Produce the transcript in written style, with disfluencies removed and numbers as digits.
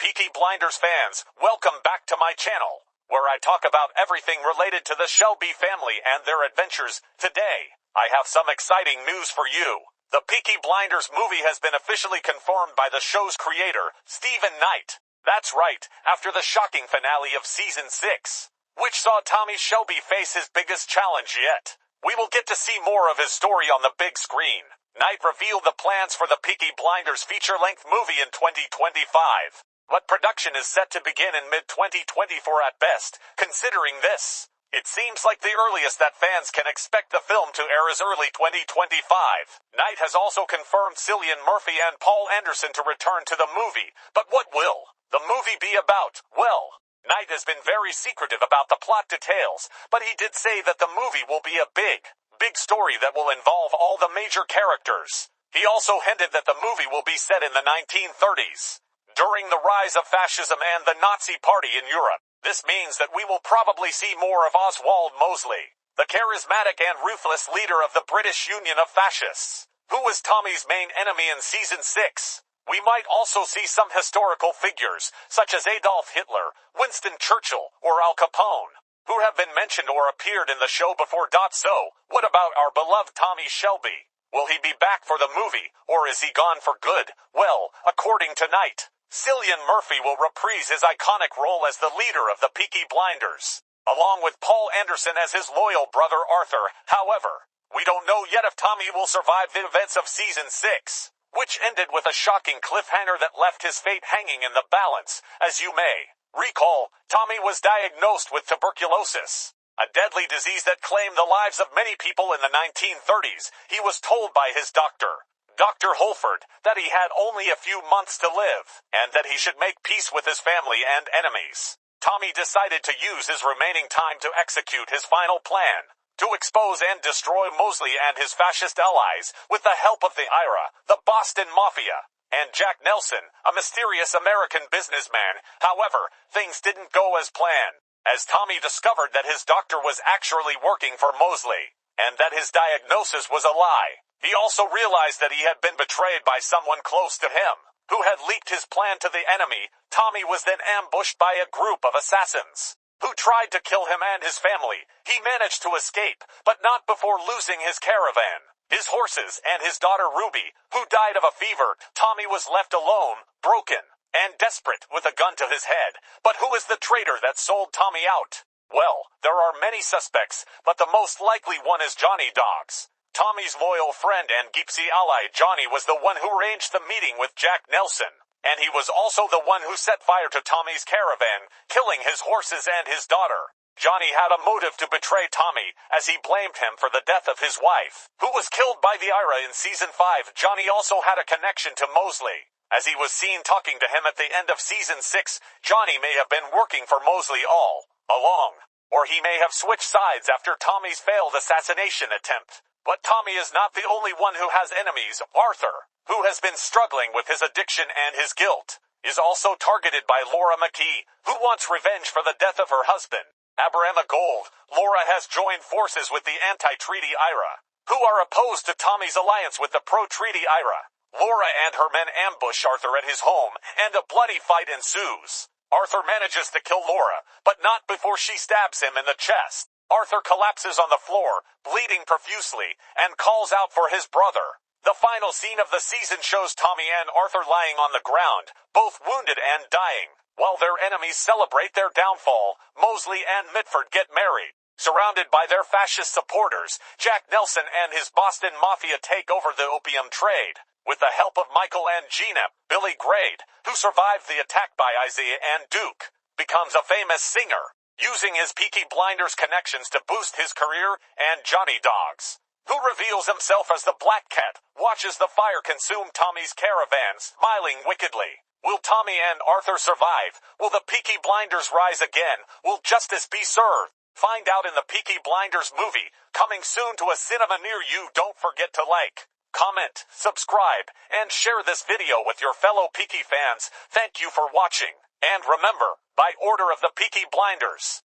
Peaky Blinders fans, welcome back to my channel, where I talk about everything related to the Shelby family and their adventures. Today, I have some exciting news for you. The Peaky Blinders movie has been officially confirmed by the show's creator, Stephen Knight. That's right, after the shocking finale of Season 6, which saw Tommy Shelby face his biggest challenge yet. We will get to see more of his story on the big screen. Knight revealed the plans for the Peaky Blinders feature-length movie in 2025. But production is set to begin in mid-2024 at best, considering this. It seems like the earliest that fans can expect the film to air is early 2025. Knight has also confirmed Cillian Murphy and Paul Anderson to return to the movie. But what will the movie be about? Well, Knight has been very secretive about the plot details, but he did say that the movie will be a big story that will involve all the major characters. He also hinted that the movie will be set in the 1930s, during the rise of fascism and the Nazi Party in Europe. This means that we will probably see more of Oswald Mosley, the charismatic and ruthless leader of the British Union of Fascists, who was Tommy's main enemy in Season 6. We might also see some historical figures, such as Adolf Hitler, Winston Churchill, or Al Capone, who have been mentioned or appeared in the show before. So, what about our beloved Tommy Shelby? Will he be back for the movie, or is he gone for good? Well, according to Knight, Cillian Murphy will reprise his iconic role as the leader of the Peaky Blinders, along with Paul Anderson as his loyal brother Arthur. However, we don't know yet if Tommy will survive the events of Season 6, which ended with a shocking cliffhanger that left his fate hanging in the balance. As you may recall, Tommy was diagnosed with tuberculosis, a deadly disease that claimed the lives of many people in the 1930s. He was told by his doctor, Dr. Holford, that he had only a few months to live, and that he should make peace with his family and enemies. Tommy decided to use his remaining time to execute his final plan, to expose and destroy Mosley and his fascist allies, with the help of the IRA, the Boston Mafia, and Jack Nelson, a mysterious American businessman. However, things didn't go as planned, as Tommy discovered that his doctor was actually working for Mosley, and that his diagnosis was a lie. He also realized that he had been betrayed by someone close to him, who had leaked his plan to the enemy. Tommy was then ambushed by a group of assassins, who tried to kill him and his family. He managed to escape, but not before losing his caravan, his horses, and his daughter Ruby, who died of a fever. Tommy was left alone, broken, and desperate, with a gun to his head. But who is the traitor that sold Tommy out? Well, there are many suspects, but the most likely one is Johnny Dogs. Tommy's loyal friend and Geepsy ally. Johnny was the one who arranged the meeting with Jack Nelson, and he was also the one who set fire to Tommy's caravan, killing his horses and his daughter. Johnny had a motive to betray Tommy, as he blamed him for the death of his wife, who was killed by the IRA in Season 5. Johnny also had a connection to Mosley, as he was seen talking to him at the end of Season 6. Johnny may have been working for Mosley all along, or he may have switched sides after Tommy's failed assassination attempt. But Tommy is not the only one who has enemies. Arthur, who has been struggling with his addiction and his guilt, is also targeted by Laura McKee, who wants revenge for the death of her husband, Abraham Gold. Laura has joined forces with the anti-treaty IRA, who are opposed to Tommy's alliance with the pro-treaty IRA. Laura and her men ambush Arthur at his home, and a bloody fight ensues. Arthur manages to kill Laura, but not before she stabs him in the chest. Arthur collapses on the floor, bleeding profusely, and calls out for his brother. The final scene of the season shows Tommy and Arthur lying on the ground, both wounded and dying. While their enemies celebrate their downfall, Mosley and Mitford get married. Surrounded by their fascist supporters, Jack Nelson and his Boston Mafia take over the opium trade. With the help of Michael and Gina, Billy Grade, who survived the attack by Isaiah and Duke, becomes a famous singer, using his Peaky Blinders connections to boost his career. And Johnny Dogs, who reveals himself as the Black Cat, watches the fire consume Tommy's caravan, smiling wickedly. Will Tommy and Arthur survive? Will the Peaky Blinders rise again? Will justice be served? Find out in the Peaky Blinders movie, coming soon to a cinema near you. Don't forget to like, comment, subscribe, and share this video with your fellow Peaky fans. Thank you for watching. And remember, by order of the Peaky Blinders,